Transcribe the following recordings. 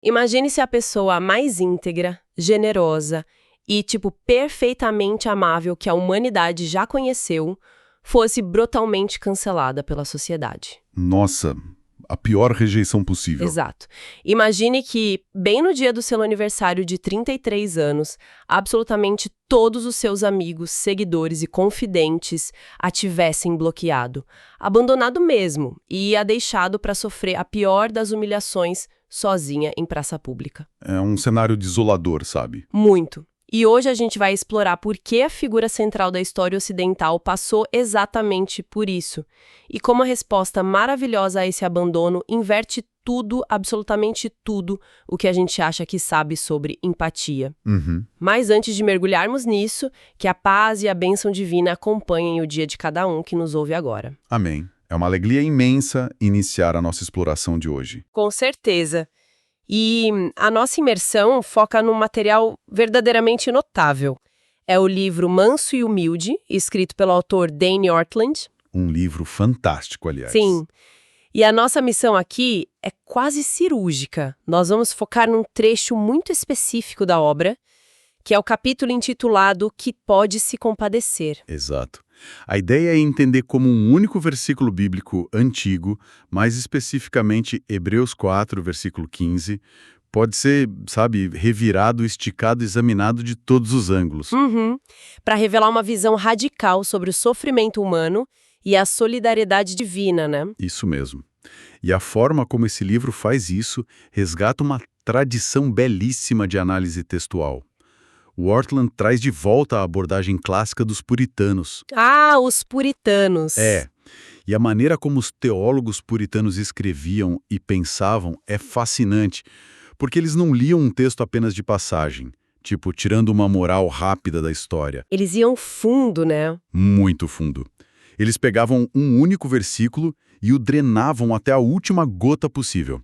Imagine se a pessoa mais íntegra, generosa e, perfeitamente amável que a humanidade já conheceu fosse brutalmente cancelada pela sociedade. Nossa, a pior rejeição possível. Exato. Imagine que, bem no dia do seu aniversário de 33 anos, absolutamente todos os seus amigos, seguidores e confidentes a tivessem bloqueado, abandonado mesmo e a deixado para sofrer a pior das humilhações sozinha em praça pública. É um cenário desolador, sabe? Muito. E hoje a gente vai explorar por que a figura central da história ocidental passou exatamente por isso e como a resposta maravilhosa a esse abandono inverte tudo, absolutamente tudo, o que a gente acha que sabe sobre empatia. Mas antes de mergulharmos nisso, que a paz e a bênção divina acompanhem o dia de cada um que nos ouve agora. Amém. É uma alegria imensa iniciar a nossa exploração de hoje. Com certeza. E a nossa imersão foca num material verdadeiramente notável. É o livro Manso e Humilde, escrito pelo autor Dane Ortlund. Um livro fantástico, aliás. Sim. E a nossa missão aqui é quase cirúrgica. Nós vamos focar num trecho muito específico da obra, que é o capítulo intitulado Que Pode Se Compadecer. Exato. A ideia é entender como um único versículo bíblico antigo, mais especificamente Hebreus 4, versículo 15, pode ser, revirado, esticado, examinado de todos os ângulos. Para revelar uma visão radical sobre o sofrimento humano e a solidariedade divina, né? Isso mesmo. E a forma como esse livro faz isso resgata uma tradição belíssima de análise textual. O Ortlund traz de volta a abordagem clássica dos puritanos. Ah, os puritanos. E a maneira como os teólogos puritanos escreviam e pensavam é fascinante, porque eles não liam um texto apenas de passagem, tirando uma moral rápida da história. Eles iam fundo, né? Muito fundo. Eles pegavam um único versículo e o drenavam até a última gota possível.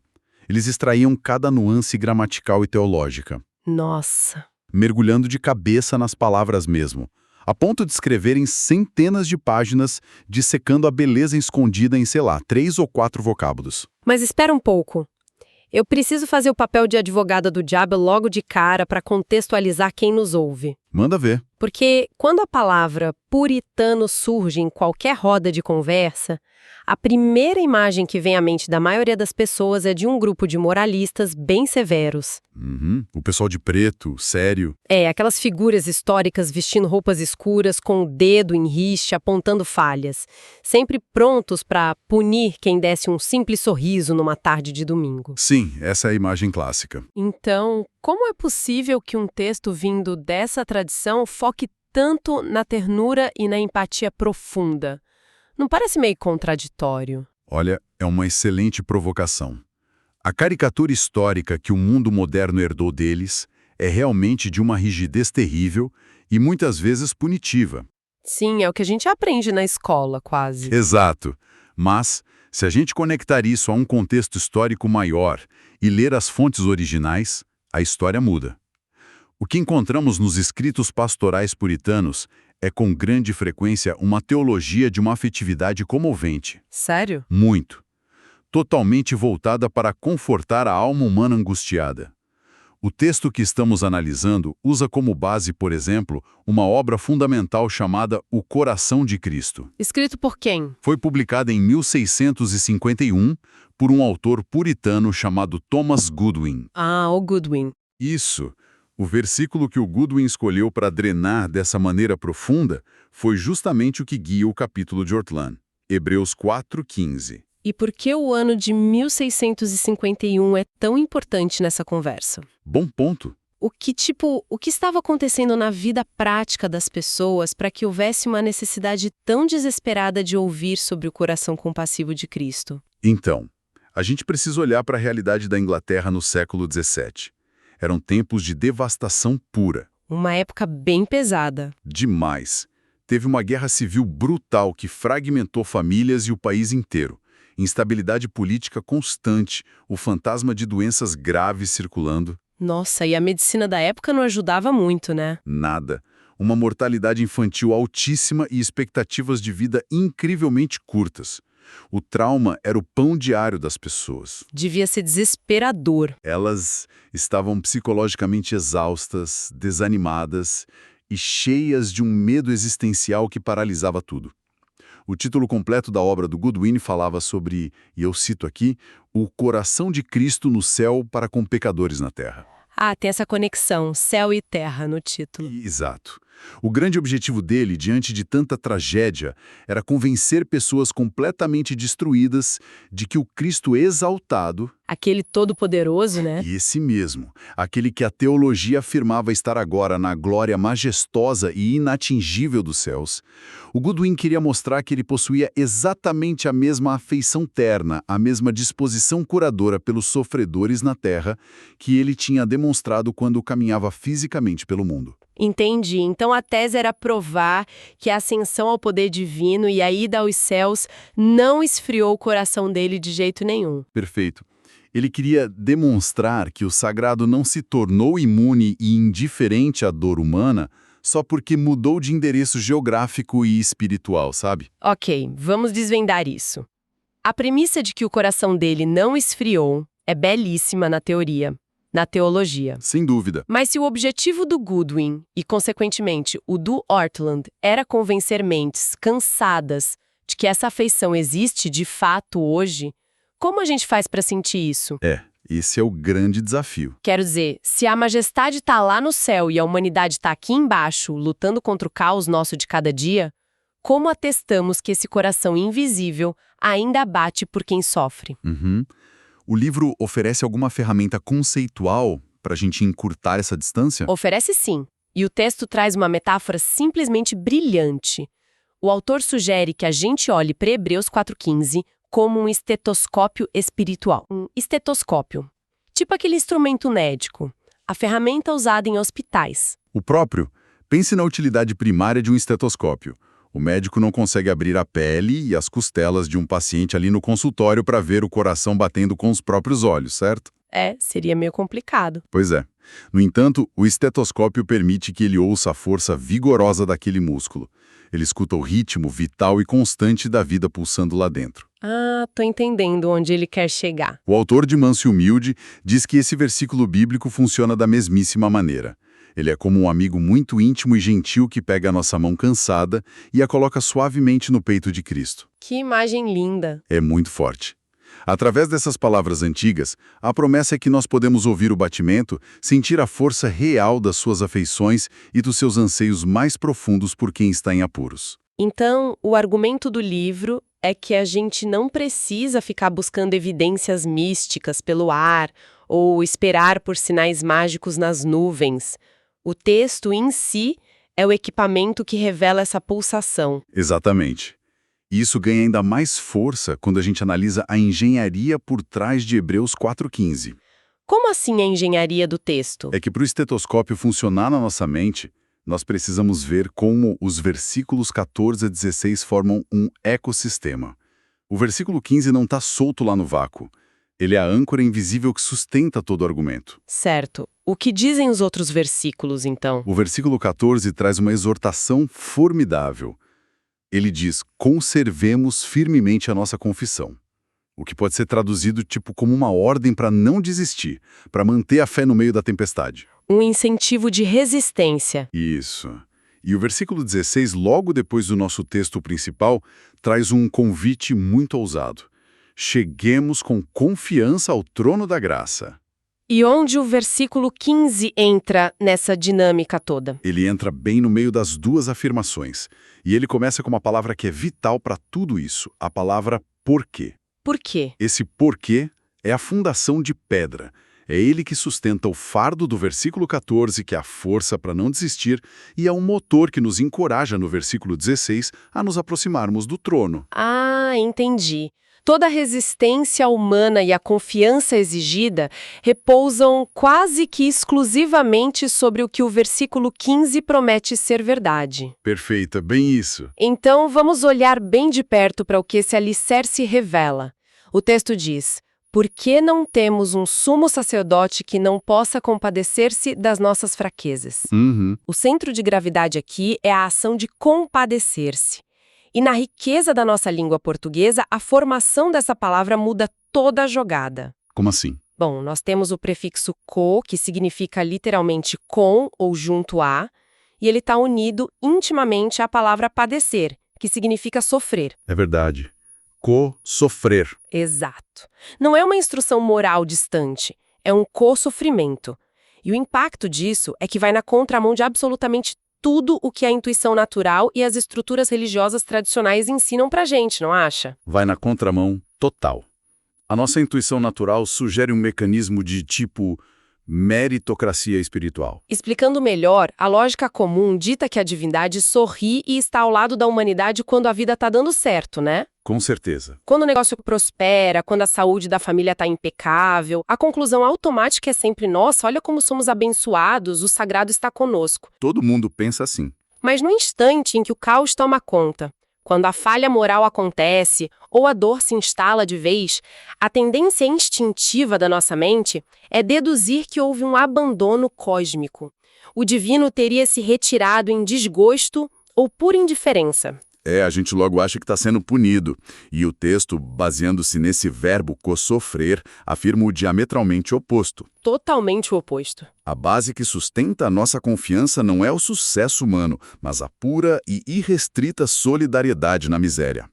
Eles extraíam cada nuance gramatical e teológica. Nossa! Mergulhando de cabeça nas palavras mesmo, a ponto de escreverem centenas de páginas dissecando a beleza escondida em, 3 ou 4 vocábulos. Mas espera um pouco. Eu preciso fazer o papel de advogada do diabo logo de cara para contextualizar quem nos ouve. Manda ver. Porque quando a palavra puritano surge em qualquer roda de conversa, a primeira imagem que vem à mente da maioria das pessoas é de um grupo de moralistas bem severos. O pessoal de preto, sério. Aquelas figuras históricas vestindo roupas escuras, com o dedo em rixe, apontando falhas, sempre prontos para punir quem desse um simples sorriso numa tarde de domingo. Sim, essa é a imagem clássica. Então, como é possível que um texto vindo dessa tradição foque tanto na ternura e na empatia profunda? Não parece meio contraditório? Olha, é uma excelente provocação. A caricatura histórica que o mundo moderno herdou deles é realmente de uma rigidez terrível e muitas vezes punitiva. Sim, é o que a gente aprende na escola, quase. Exato. Mas, se a gente conectar isso a um contexto histórico maior e ler as fontes originais, a história muda. O que encontramos nos escritos pastorais puritanos é com grande frequência uma teologia de uma afetividade comovente. Sério? Muito. Totalmente voltada para confortar a alma humana angustiada. O texto que estamos analisando usa como base, por exemplo, uma obra fundamental chamada O Coração de Cristo. Escrito por quem? Foi publicada em 1651 por um autor puritano chamado Thomas Goodwin. Ah, o Goodwin. Isso. O versículo que o Goodwin escolheu para drenar dessa maneira profunda foi justamente o que guia o capítulo de Ortlund, Hebreus 4:15. E por que o ano de 1651 é tão importante nessa conversa? Bom ponto. O que estava acontecendo na vida prática das pessoas para que houvesse uma necessidade tão desesperada de ouvir sobre o coração compassivo de Cristo? Então, a gente precisa olhar para a realidade da Inglaterra no século XVII. Eram tempos de devastação pura. Uma época bem pesada. Demais. Teve uma guerra civil brutal que fragmentou famílias e o país inteiro. Instabilidade política constante, o fantasma de doenças graves circulando. Nossa, e a medicina da época não ajudava muito, né? Nada. Uma mortalidade infantil altíssima e expectativas de vida incrivelmente curtas. O trauma era o pão diário das pessoas. Devia ser desesperador. Elas estavam psicologicamente exaustas, desanimadas e cheias de um medo existencial que paralisava tudo. O título completo da obra do Goodwin falava sobre, e eu cito aqui, o coração de Cristo no céu para com pecadores na terra. Ah, tem essa conexão, céu e terra no título. Exato. O grande objetivo dele, diante de tanta tragédia, era convencer pessoas completamente destruídas de que o Cristo exaltado, Aquele todo-poderoso, né? e esse mesmo, aquele que a teologia afirmava estar agora na glória majestosa e inatingível dos céus, o Goodwin queria mostrar que ele possuía exatamente a mesma afeição terna, a mesma disposição curadora pelos sofredores na terra que ele tinha demonstrado quando caminhava fisicamente pelo mundo. Entendi. Então a tese era provar que a ascensão ao poder divino e a ida aos céus não esfriou o coração dele de jeito nenhum. Perfeito. Ele queria demonstrar que o sagrado não se tornou imune e indiferente à dor humana só porque mudou de endereço geográfico e espiritual, sabe? Ok, vamos desvendar isso. A premissa de que o coração dele não esfriou é belíssima na teoria, na teologia. Sem dúvida. Mas se o objetivo do Goodwin, e consequentemente o do Ortlund, era convencer mentes cansadas de que essa afeição existe de fato hoje, como a gente faz para sentir isso? Esse é o grande desafio. Quero dizer, se a majestade está lá no céu e a humanidade está aqui embaixo, lutando contra o caos nosso de cada dia, como atestamos que esse coração invisível ainda bate por quem sofre? O livro oferece alguma ferramenta conceitual para a gente encurtar essa distância? Oferece sim, e o texto traz uma metáfora simplesmente brilhante. O autor sugere que a gente olhe para Hebreus 4,15 como um estetoscópio espiritual. Um estetoscópio. Tipo aquele instrumento médico. A ferramenta usada em hospitais. O próprio. Pense na utilidade primária de um estetoscópio. O médico não consegue abrir a pele e as costelas de um paciente ali no consultório para ver o coração batendo com os próprios olhos, certo? Seria meio complicado. Pois é. No entanto, o estetoscópio permite que ele ouça a força vigorosa daquele músculo. Ele escuta o ritmo vital e constante da vida pulsando lá dentro. Ah, tô entendendo onde ele quer chegar. O autor de Manso e Humilde diz que esse versículo bíblico funciona da mesmíssima maneira. Ele é como um amigo muito íntimo e gentil que pega a nossa mão cansada e a coloca suavemente no peito de Cristo. Que imagem linda. É muito forte. Através dessas palavras antigas, a promessa é que nós podemos ouvir o batimento, sentir a força real das suas afeições e dos seus anseios mais profundos por quem está em apuros. Então, o argumento do livro é que a gente não precisa ficar buscando evidências místicas pelo ar ou esperar por sinais mágicos nas nuvens. O texto em si é o equipamento que revela essa pulsação. Exatamente. E isso ganha ainda mais força quando a gente analisa a engenharia por trás de Hebreus 4,15. Como assim a engenharia do texto? É que para o estetoscópio funcionar na nossa mente, nós precisamos ver como os versículos 14 a 16 formam um ecossistema. O versículo 15 não está solto lá no vácuo. Ele é a âncora invisível que sustenta todo o argumento. Certo. O que dizem os outros versículos, então? O versículo 14 traz uma exortação formidável. Ele diz, conservemos firmemente a nossa confissão. O que pode ser traduzido tipo como uma ordem para não desistir, para manter a fé no meio da tempestade. Um incentivo de resistência. Isso. E o versículo 16, logo depois do nosso texto principal, traz um convite muito ousado. Cheguemos com confiança ao trono da graça. E onde o versículo 15 entra nessa dinâmica toda? Ele entra bem no meio das duas afirmações. E ele começa com uma palavra que é vital para tudo isso, a palavra porquê. Por quê? Esse porquê é a fundação de pedra. É ele que sustenta o fardo do versículo 14, que é a força para não desistir, e é um motor que nos encoraja no versículo 16 a nos aproximarmos do trono. Ah, entendi. Toda a resistência humana e a confiança exigida repousam quase que exclusivamente sobre o que o versículo 15 promete ser verdade. Perfeita, bem isso. Então, vamos olhar bem de perto para o que esse alicerce revela. O texto diz: por que não temos um sumo sacerdote que não possa compadecer-se das nossas fraquezas? O centro de gravidade aqui é a ação de compadecer-se. E na riqueza da nossa língua portuguesa, a formação dessa palavra muda toda a jogada. Como assim? Bom, nós temos o prefixo co, que significa literalmente com ou junto a, e ele está unido intimamente à palavra padecer, que significa sofrer. É verdade. Co-sofrer. Exato. Não é uma instrução moral distante, é um co-sofrimento. E o impacto disso é que vai na contramão de absolutamente tudo o que a intuição natural e as estruturas religiosas tradicionais ensinam pra gente, não acha? Vai na contramão total. A nossa intuição natural sugere um mecanismo de tipo meritocracia espiritual. Explicando melhor, a lógica comum dita que a divindade sorri e está ao lado da humanidade quando a vida está dando certo, né? Com certeza. Quando o negócio prospera, quando a saúde da família está impecável, a conclusão automática é sempre: nossa, olha como somos abençoados, o sagrado está conosco. Todo mundo pensa assim. Mas no instante em que o caos toma conta, quando a falha moral acontece ou a dor se instala de vez, a tendência instintiva da nossa mente é deduzir que houve um abandono cósmico. O divino teria se retirado em desgosto ou por indiferença. A gente logo acha que está sendo punido. E o texto, baseando-se nesse verbo co-sofrer, afirma o diametralmente oposto. Totalmente o oposto. A base que sustenta a nossa confiança não é o sucesso humano, mas a pura e irrestrita solidariedade na miséria.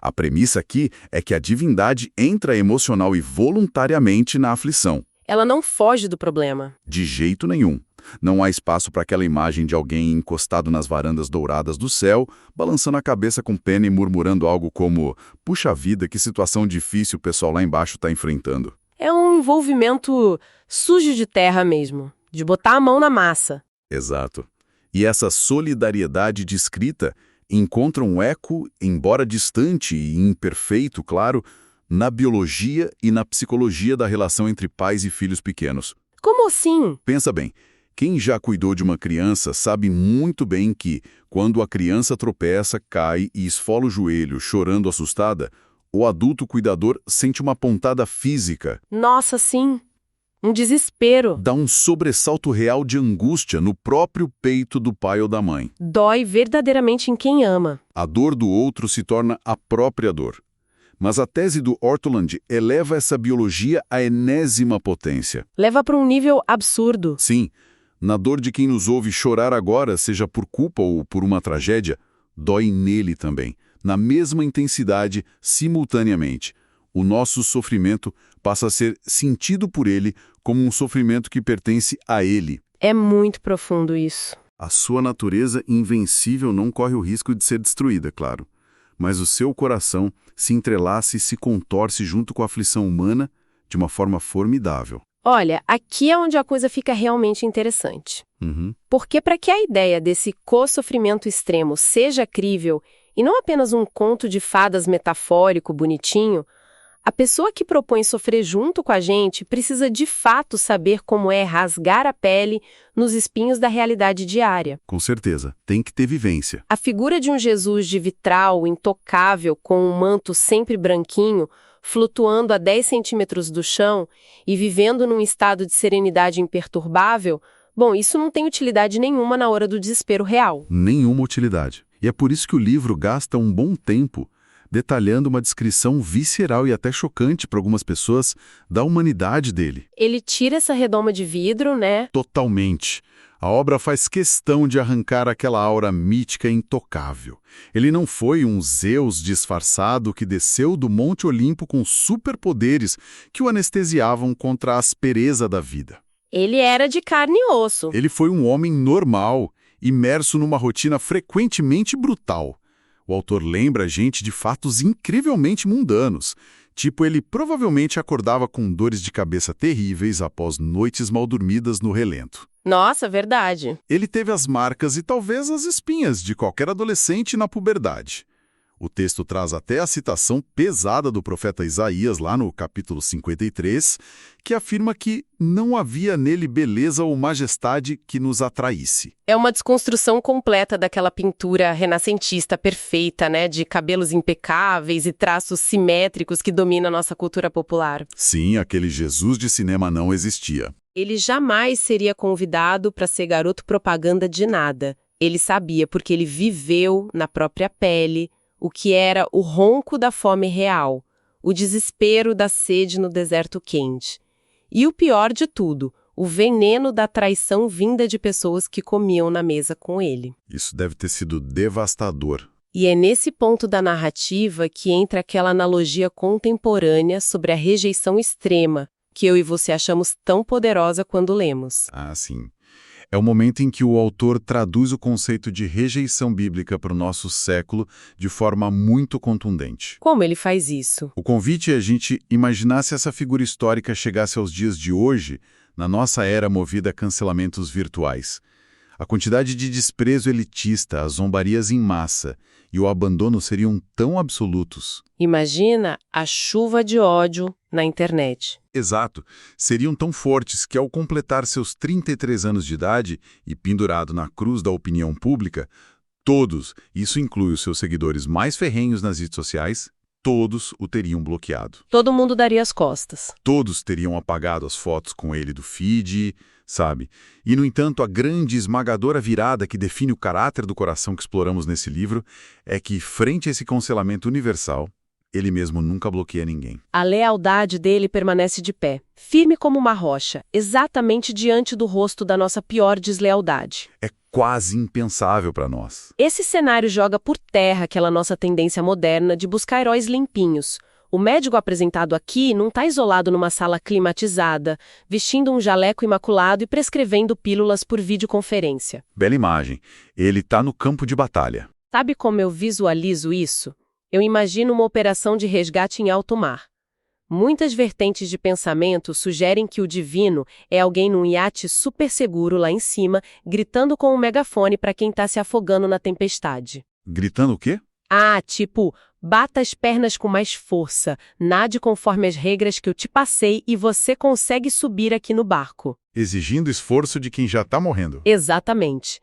A premissa aqui é que a divindade entra emocional e voluntariamente na aflição. Ela não foge do problema. De jeito nenhum. Não há espaço para aquela imagem de alguém encostado nas varandas douradas do céu, balançando a cabeça com pena e murmurando algo como: puxa vida, que situação difícil o pessoal lá embaixo está enfrentando. É um envolvimento sujo de terra mesmo, de botar a mão na massa. Exato. E essa solidariedade descrita encontra um eco, embora distante e imperfeito, claro, na biologia e na psicologia da relação entre pais e filhos pequenos. Como assim? Pensa bem. Quem já cuidou de uma criança sabe muito bem que, quando a criança tropeça, cai e esfola o joelho, chorando assustada, o adulto cuidador sente uma pontada física. Nossa, sim. Um desespero. Dá um sobressalto real de angústia no próprio peito do pai ou da mãe. Dói verdadeiramente em quem ama. A dor do outro se torna a própria dor. Mas a tese do Ortland eleva essa biologia à enésima potência. Leva para um nível absurdo. Sim. Na dor de quem nos ouve chorar agora, seja por culpa ou por uma tragédia, dói nele também, na mesma intensidade, simultaneamente. O nosso sofrimento passa a ser sentido por ele como um sofrimento que pertence a ele. É muito profundo isso. A sua natureza invencível não corre o risco de ser destruída, claro. Mas o seu coração se entrelaça e se contorce junto com a aflição humana de uma forma formidável. Olha, aqui é onde a coisa fica realmente interessante. Porque para que a ideia desse co-sofrimento extremo seja crível e não apenas um conto de fadas metafórico bonitinho, a pessoa que propõe sofrer junto com a gente precisa de fato saber como é rasgar a pele nos espinhos da realidade diária. Com certeza, tem que ter vivência. A figura de um Jesus de vitral, intocável, com um manto sempre branquinho, flutuando a 10 centímetros do chão e vivendo num estado de serenidade imperturbável, bom, isso não tem utilidade nenhuma na hora do desespero real. Nenhuma utilidade. E é por isso que o livro gasta um bom tempo detalhando uma descrição visceral e até chocante para algumas pessoas da humanidade dele. Ele tira essa redoma de vidro, né? Totalmente. A obra faz questão de arrancar aquela aura mítica e intocável. Ele não foi um Zeus disfarçado que desceu do Monte Olimpo com superpoderes que o anestesiavam contra a aspereza da vida. Ele era de carne e osso. Ele foi um homem normal, imerso numa rotina frequentemente brutal. O autor lembra a gente de fatos incrivelmente mundanos. Tipo, ele provavelmente acordava com dores de cabeça terríveis após noites mal dormidas no relento. Nossa, verdade. Ele teve as marcas e talvez as espinhas de qualquer adolescente na puberdade. O texto traz até a citação pesada do profeta Isaías, lá no capítulo 53, que afirma que não havia nele beleza ou majestade que nos atraísse. É uma desconstrução completa daquela pintura renascentista perfeita, né? De cabelos impecáveis e traços simétricos que domina a nossa cultura popular. Sim, aquele Jesus de cinema não existia. Ele jamais seria convidado para ser garoto propaganda de nada. Ele sabia, porque ele viveu na própria pele o que era o ronco da fome real, o desespero da sede no deserto quente. E o pior de tudo, o veneno da traição vinda de pessoas que comiam na mesa com ele. Isso deve ter sido devastador. E é nesse ponto da narrativa que entra aquela analogia contemporânea sobre a rejeição extrema, que eu e você achamos tão poderosa quando lemos. Ah, sim. É o momento em que o autor traduz o conceito de rejeição bíblica para o nosso século de forma muito contundente. Como ele faz isso? O convite é a gente imaginar se essa figura histórica chegasse aos dias de hoje, na nossa era movida a cancelamentos virtuais. A quantidade de desprezo elitista, as zombarias em massa e o abandono seriam tão absolutos. Imagina a chuva de ódio na internet. Exato. Seriam tão fortes que, ao completar seus 33 anos de idade e pendurado na cruz da opinião pública, todos, isso inclui os seus seguidores mais ferrenhos nas redes sociais, todos o teriam bloqueado. Todo mundo daria as costas. Todos teriam apagado as fotos com ele do feed, sabe? E, no entanto, a grande esmagadora virada que define o caráter do coração que exploramos nesse livro é que, frente a esse cancelamento universal, ele mesmo nunca bloqueia ninguém. A lealdade dele permanece de pé, firme como uma rocha, exatamente diante do rosto da nossa pior deslealdade. É quase impensável para nós. Esse cenário joga por terra aquela nossa tendência moderna de buscar heróis limpinhos. O médico apresentado aqui não está isolado numa sala climatizada, vestindo um jaleco imaculado e prescrevendo pílulas por videoconferência. Bela imagem. Ele está no campo de batalha. Sabe como eu visualizo isso? Eu imagino uma operação de resgate em alto mar. Muitas vertentes de pensamento sugerem que o divino é alguém num iate super seguro lá em cima, gritando com um megafone para quem está se afogando na tempestade. Gritando o quê? Ah, tipo, bata as pernas com mais força, nade conforme as regras que eu te passei e você consegue subir aqui no barco. Exigindo esforço de quem já está morrendo. Exatamente.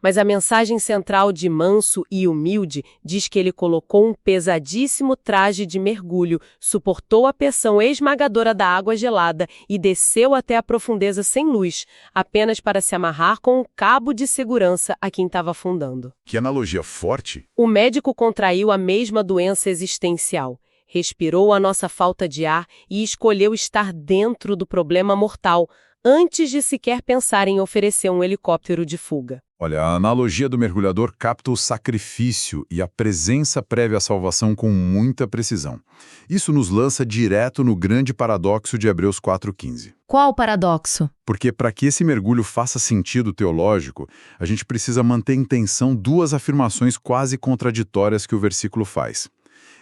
Mas a mensagem central de Manso e Humilde diz que ele colocou um pesadíssimo traje de mergulho, suportou a pressão esmagadora da água gelada e desceu até a profundeza sem luz, apenas para se amarrar com um cabo de segurança a quem estava afundando. Que analogia forte. O médico contraiu a mesma doença existencial. Respirou a nossa falta de ar e escolheu estar dentro do problema mortal, antes de sequer pensar em oferecer um helicóptero de fuga. Olha, a analogia do mergulhador capta o sacrifício e a presença prévia à salvação com muita precisão. Isso nos lança direto no grande paradoxo de Hebreus 4,15. Qual o paradoxo? Porque para que esse mergulho faça sentido teológico, a gente precisa manter em tensão duas afirmações quase contraditórias que o versículo faz.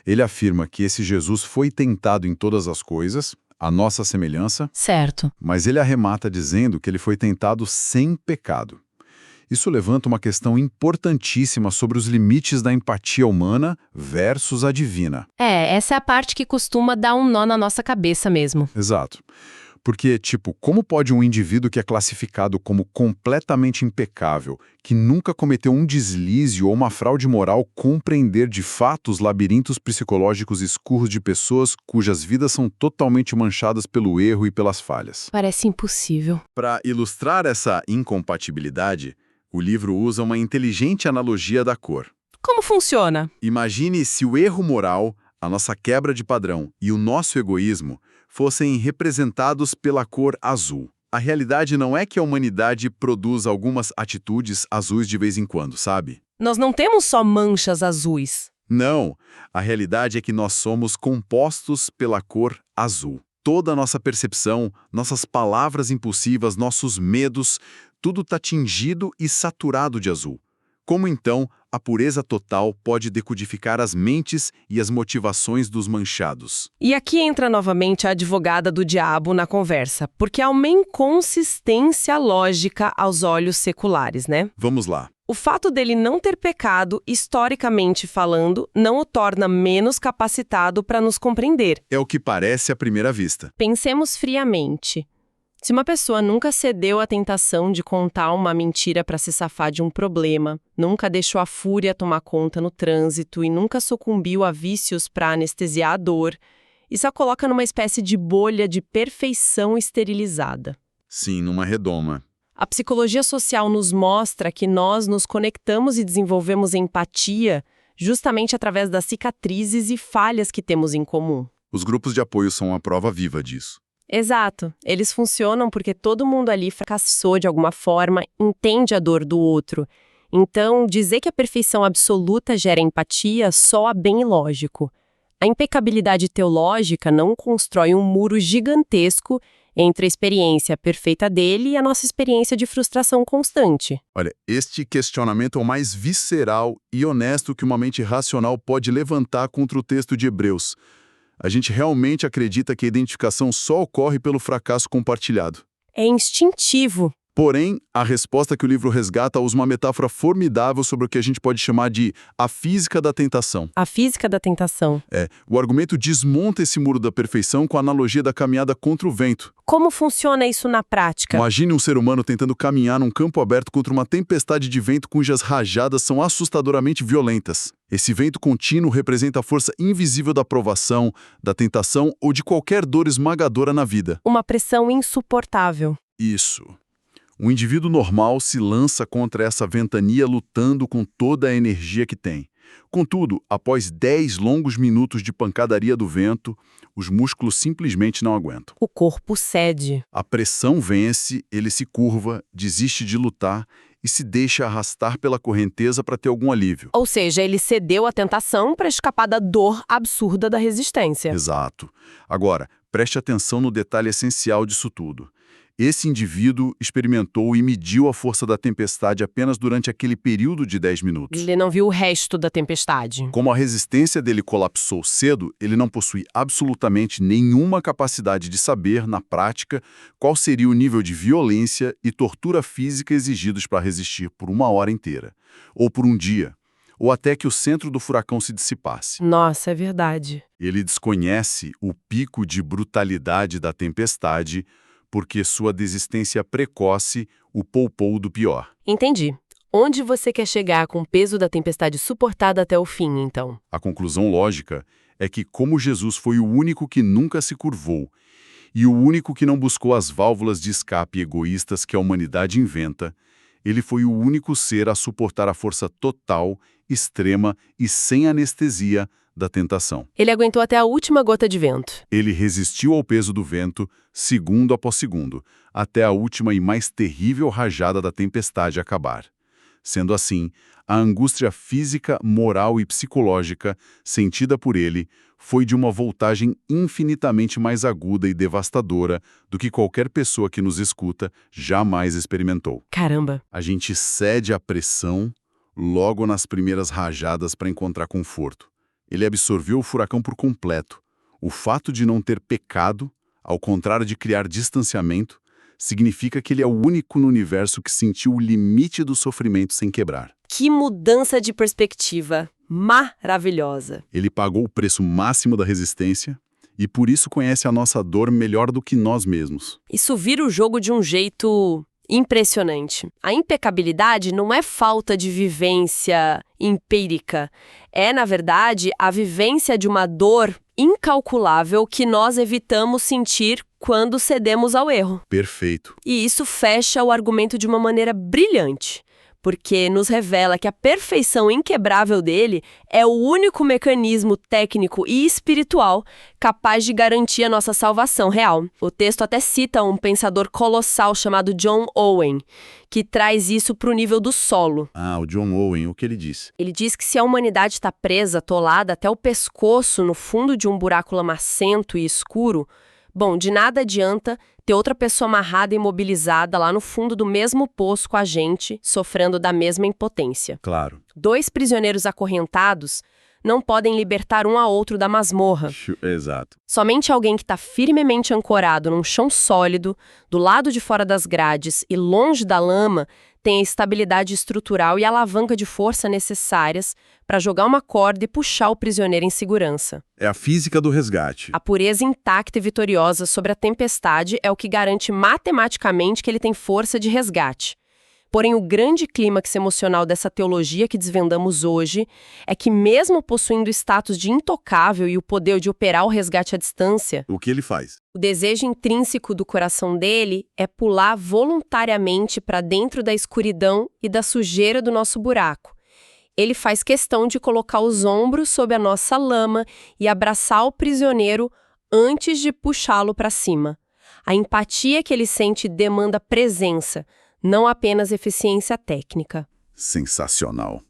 Ele afirma que esse Jesus foi tentado em todas as coisas, a nossa semelhança, Certo. mas ele arremata dizendo que ele foi tentado sem pecado. Isso levanta uma questão importantíssima sobre os limites da empatia humana versus a divina. Essa é a parte que costuma dar um nó na nossa cabeça mesmo. Exato. Porque, como pode um indivíduo que é classificado como completamente impecável, que nunca cometeu um deslize ou uma fraude moral, compreender de fato os labirintos psicológicos escuros de pessoas cujas vidas são totalmente manchadas pelo erro e pelas falhas? Parece impossível. Para ilustrar essa incompatibilidade, o livro usa uma inteligente analogia da cor. Como funciona? Imagine se o erro moral, a nossa quebra de padrão e o nosso egoísmo fossem representados pela cor azul. A realidade não é que a humanidade produz algumas atitudes azuis de vez em quando, sabe? Nós não temos só manchas azuis. Não, a realidade é que nós somos compostos pela cor azul. Toda a nossa percepção, nossas palavras impulsivas, nossos medos, tudo está tingido e saturado de azul. Como então a pureza total pode decodificar as mentes e as motivações dos manchados? E aqui entra novamente a advogada do diabo na conversa, porque há uma inconsistência lógica aos olhos seculares, né? Vamos lá. O fato dele não ter pecado, historicamente falando, não o torna menos capacitado para nos compreender. É o que parece à primeira vista. Pensemos friamente. Se uma pessoa nunca cedeu à tentação de contar uma mentira para se safar de um problema, nunca deixou a fúria tomar conta no trânsito e nunca sucumbiu a vícios para anestesiar a dor, isso a coloca numa espécie de bolha de perfeição esterilizada. Sim, numa redoma. A psicologia social nos mostra que nós nos conectamos e desenvolvemos empatia justamente através das cicatrizes e falhas que temos em comum. Os grupos de apoio são a prova viva disso. Exato. Eles funcionam porque todo mundo ali fracassou de alguma forma, entende a dor do outro. Então, dizer que a perfeição absoluta gera empatia soa bem ilógico. A impecabilidade teológica não constrói um muro gigantesco entre a experiência perfeita dele e a nossa experiência de frustração constante. Olha, este questionamento é o mais visceral e honesto que uma mente racional pode levantar contra o texto de Hebreus. A gente realmente acredita que a identificação só ocorre pelo fracasso compartilhado. É instintivo. Porém, a resposta que o livro resgata usa uma metáfora formidável sobre o que a gente pode chamar de a física da tentação. A física da tentação. O argumento desmonta esse muro da perfeição com a analogia da caminhada contra o vento. Como funciona isso na prática? Imagine um ser humano tentando caminhar num campo aberto contra uma tempestade de vento cujas rajadas são assustadoramente violentas. Esse vento contínuo representa a força invisível da provação, da tentação ou de qualquer dor esmagadora na vida. Uma pressão insuportável. Isso. Um indivíduo normal se lança contra essa ventania lutando com toda a energia que tem. Contudo, após 10 longos minutos de pancadaria do vento, os músculos simplesmente não aguentam. O corpo cede. A pressão vence, ele se curva, desiste de lutar e se deixa arrastar pela correnteza para ter algum alívio. Ou seja, ele cedeu à tentação para escapar da dor absurda da resistência. Exato. Agora, preste atenção no detalhe essencial disso tudo. Esse indivíduo experimentou e mediu a força da tempestade apenas durante aquele período de 10 minutos. Ele não viu o resto da tempestade. Como a resistência dele colapsou cedo, ele não possui absolutamente nenhuma capacidade de saber, na prática, qual seria o nível de violência e tortura física exigidos para resistir por 1 hora inteira, ou por um dia, ou até que o centro do furacão se dissipasse. Nossa, é verdade. Ele desconhece o pico de brutalidade da tempestade, porque sua desistência precoce o poupou do pior. Entendi. Onde você quer chegar com o peso da tempestade suportada até o fim, então? A conclusão lógica é que, como Jesus foi o único que nunca se curvou e o único que não buscou as válvulas de escape egoístas que a humanidade inventa, ele foi o único ser a suportar a força total, extrema e sem anestesia da tentação. Ele aguentou até a última gota de vento. Ele resistiu ao peso do vento, segundo após segundo, até a última e mais terrível rajada da tempestade acabar. Sendo assim, a angústia física, moral e psicológica sentida por ele foi de uma voltagem infinitamente mais aguda e devastadora do que qualquer pessoa que nos escuta jamais experimentou. Caramba! A gente cede à pressão logo nas primeiras rajadas para encontrar conforto. Ele absorveu o furacão por completo. O fato de não ter pecado, ao contrário de criar distanciamento, significa que ele é o único no universo que sentiu o limite do sofrimento sem quebrar. Que mudança de perspectiva! Maravilhosa! Ele pagou o preço máximo da resistência e por isso conhece a nossa dor melhor do que nós mesmos. Isso vira o jogo de um jeito impressionante. A impecabilidade não é falta de vivência empírica. É, na verdade, a vivência de uma dor incalculável que nós evitamos sentir quando cedemos ao erro. Perfeito. E isso fecha o argumento de uma maneira brilhante, porque nos revela que a perfeição inquebrável dele é o único mecanismo técnico e espiritual capaz de garantir a nossa salvação real. O texto até cita um pensador colossal chamado John Owen, que traz isso para o nível do solo. O John Owen, o que ele disse? Ele diz que se a humanidade está presa, atolada até o pescoço no fundo de um buraco lamacento e escuro, bom, de nada adianta ter outra pessoa amarrada e imobilizada lá no fundo do mesmo poço com a gente, sofrendo da mesma impotência. Claro. 2 prisioneiros acorrentados não podem libertar um ao outro da masmorra. Exato. Somente alguém que está firmemente ancorado num chão sólido, do lado de fora das grades e longe da lama, tem a estabilidade estrutural e a alavanca de força necessárias para jogar uma corda e puxar o prisioneiro em segurança. É a física do resgate. A pureza intacta e vitoriosa sobre a tempestade é o que garante matematicamente que ele tem força de resgate. Porém, o grande clímax emocional dessa teologia que desvendamos hoje é que, mesmo possuindo o status de intocável e o poder de operar o resgate à distância, O que ele faz? o desejo intrínseco do coração dele é pular voluntariamente para dentro da escuridão e da sujeira do nosso buraco. Ele faz questão de colocar os ombros sob a nossa lama e abraçar o prisioneiro antes de puxá-lo para cima. A empatia que ele sente demanda presença, não apenas eficiência técnica. Sensacional.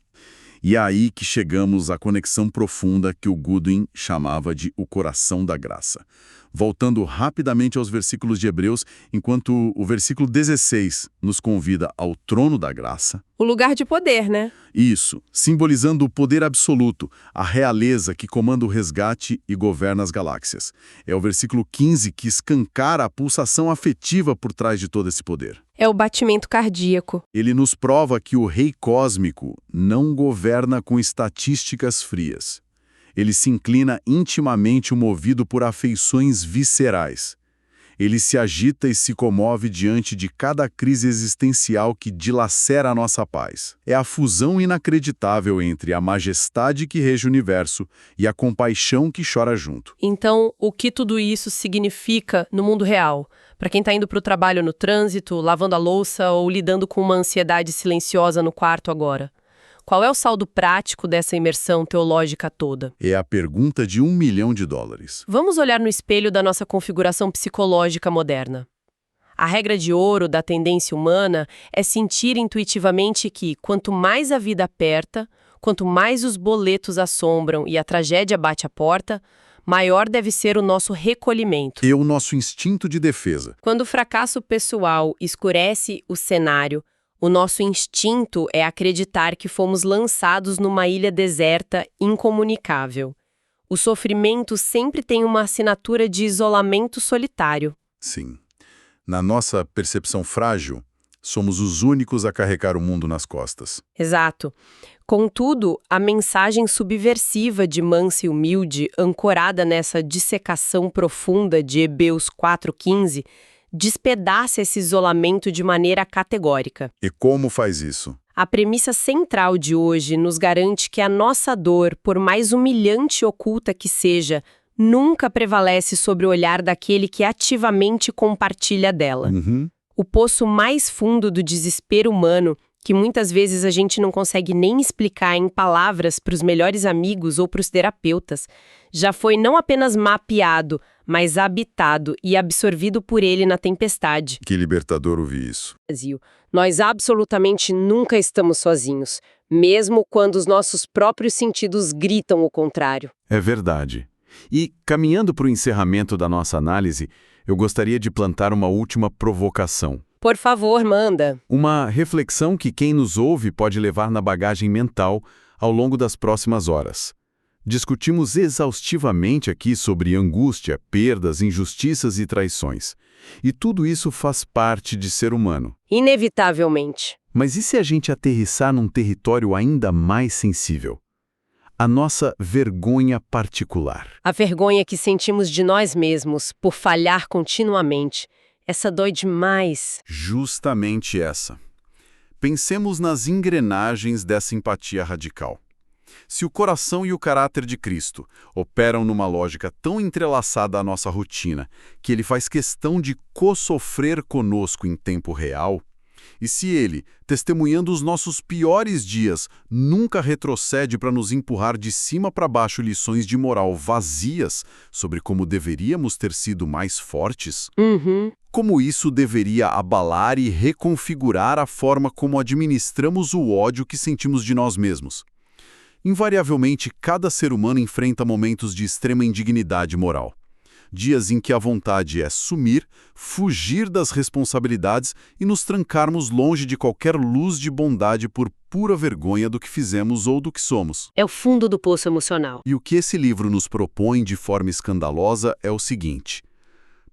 E é aí que chegamos à conexão profunda que o Goodwin chamava de o coração da graça. Voltando rapidamente aos versículos de Hebreus, enquanto o versículo 16 nos convida ao trono da graça. O lugar de poder, né? Isso, simbolizando o poder absoluto, a realeza que comanda o resgate e governa as galáxias. É o versículo 15 que escancara a pulsação afetiva por trás de todo esse poder. É o batimento cardíaco. Ele nos prova que o rei cósmico não governa com estatísticas frias. Ele se inclina intimamente movido por afeições viscerais. Ele se agita e se comove diante de cada crise existencial que dilacera a nossa paz. É a fusão inacreditável entre a majestade que rege o universo e a compaixão que chora junto. Então, o que tudo isso significa no mundo real? Para quem está indo para o trabalho no trânsito, lavando a louça ou lidando com uma ansiedade silenciosa no quarto agora? Qual é o saldo prático dessa imersão teológica toda? É a pergunta de $1 milhão. Vamos olhar no espelho da nossa configuração psicológica moderna. A regra de ouro da tendência humana é sentir intuitivamente que, quanto mais a vida aperta, quanto mais os boletos assombram e a tragédia bate à porta, maior deve ser o nosso recolhimento. E o nosso instinto de defesa. Quando o fracasso pessoal escurece o cenário, o nosso instinto é acreditar que fomos lançados numa ilha deserta incomunicável. O sofrimento sempre tem uma assinatura de isolamento solitário. Sim. Na nossa percepção frágil, somos os únicos a carregar o mundo nas costas. Exato. Contudo, a mensagem subversiva de Mansa e Humilde, ancorada nessa dissecação profunda de Hebreus 4,15, despedaça esse isolamento de maneira categórica. E como faz isso? A premissa central de hoje nos garante que a nossa dor, por mais humilhante e oculta que seja, nunca prevalece sobre o olhar daquele que ativamente compartilha dela. O poço mais fundo do desespero humano, que muitas vezes a gente não consegue nem explicar em palavras para os melhores amigos ou para os terapeutas, já foi não apenas mapeado, mas habitado e absorvido por ele na tempestade. Que libertador ouvir isso. Nós absolutamente nunca estamos sozinhos, mesmo quando os nossos próprios sentidos gritam o contrário. É verdade. E, caminhando para o encerramento da nossa análise, eu gostaria de plantar uma última provocação. Por favor, manda. Uma reflexão que quem nos ouve pode levar na bagagem mental ao longo das próximas horas. Discutimos exaustivamente aqui sobre angústia, perdas, injustiças e traições. E tudo isso faz parte de ser humano. Inevitavelmente. Mas e se a gente aterrissar num território ainda mais sensível? A nossa vergonha particular. A vergonha que sentimos de nós mesmos por falhar continuamente. Essa dói demais. Justamente essa. Pensemos nas engrenagens dessa empatia radical. Se o coração e o caráter de Cristo operam numa lógica tão entrelaçada à nossa rotina que ele faz questão de co-sofrer conosco em tempo real, e se ele, testemunhando os nossos piores dias, nunca retrocede para nos empurrar de cima para baixo lições de moral vazias sobre como deveríamos ter sido mais fortes, como isso deveria abalar e reconfigurar a forma como administramos o ódio que sentimos de nós mesmos? Invariavelmente, cada ser humano enfrenta momentos de extrema indignidade moral. Dias em que a vontade é sumir, fugir das responsabilidades e nos trancarmos longe de qualquer luz de bondade por pura vergonha do que fizemos ou do que somos. É o fundo do poço emocional. E o que esse livro nos propõe de forma escandalosa é o seguinte: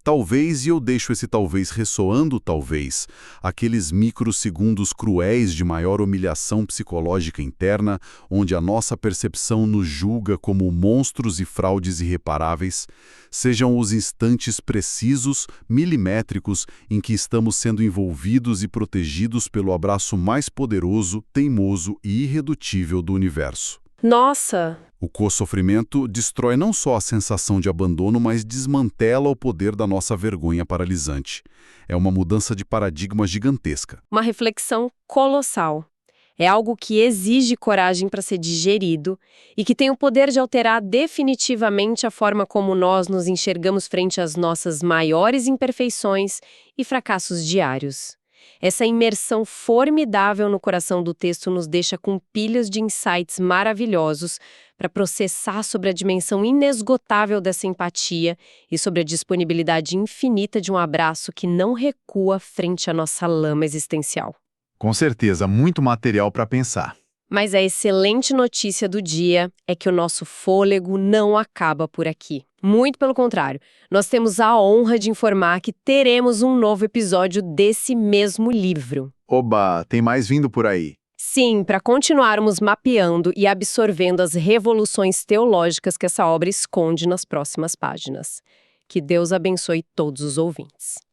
talvez, e eu deixo esse talvez ressoando talvez, aqueles microsegundos cruéis de maior humilhação psicológica interna, onde a nossa percepção nos julga como monstros e fraudes irreparáveis, sejam os instantes precisos, milimétricos, em que estamos sendo envolvidos e protegidos pelo abraço mais poderoso, teimoso e irredutível do universo. Nossa! O co-sofrimento destrói não só a sensação de abandono, mas desmantela o poder da nossa vergonha paralisante. É uma mudança de paradigma gigantesca. Uma reflexão colossal. É algo que exige coragem para ser digerido e que tem o poder de alterar definitivamente a forma como nós nos enxergamos frente às nossas maiores imperfeições e fracassos diários. Essa imersão formidável no coração do texto nos deixa com pilhas de insights maravilhosos para processar sobre a dimensão inesgotável dessa empatia e sobre a disponibilidade infinita de um abraço que não recua frente à nossa lama existencial. Com certeza, muito material para pensar. Mas a excelente notícia do dia é que o nosso fôlego não acaba por aqui. Muito pelo contrário, nós temos a honra de informar que teremos um novo episódio desse mesmo livro. Oba, tem mais vindo por aí. Sim, para continuarmos mapeando e absorvendo as revoluções teológicas que essa obra esconde nas próximas páginas. Que Deus abençoe todos os ouvintes.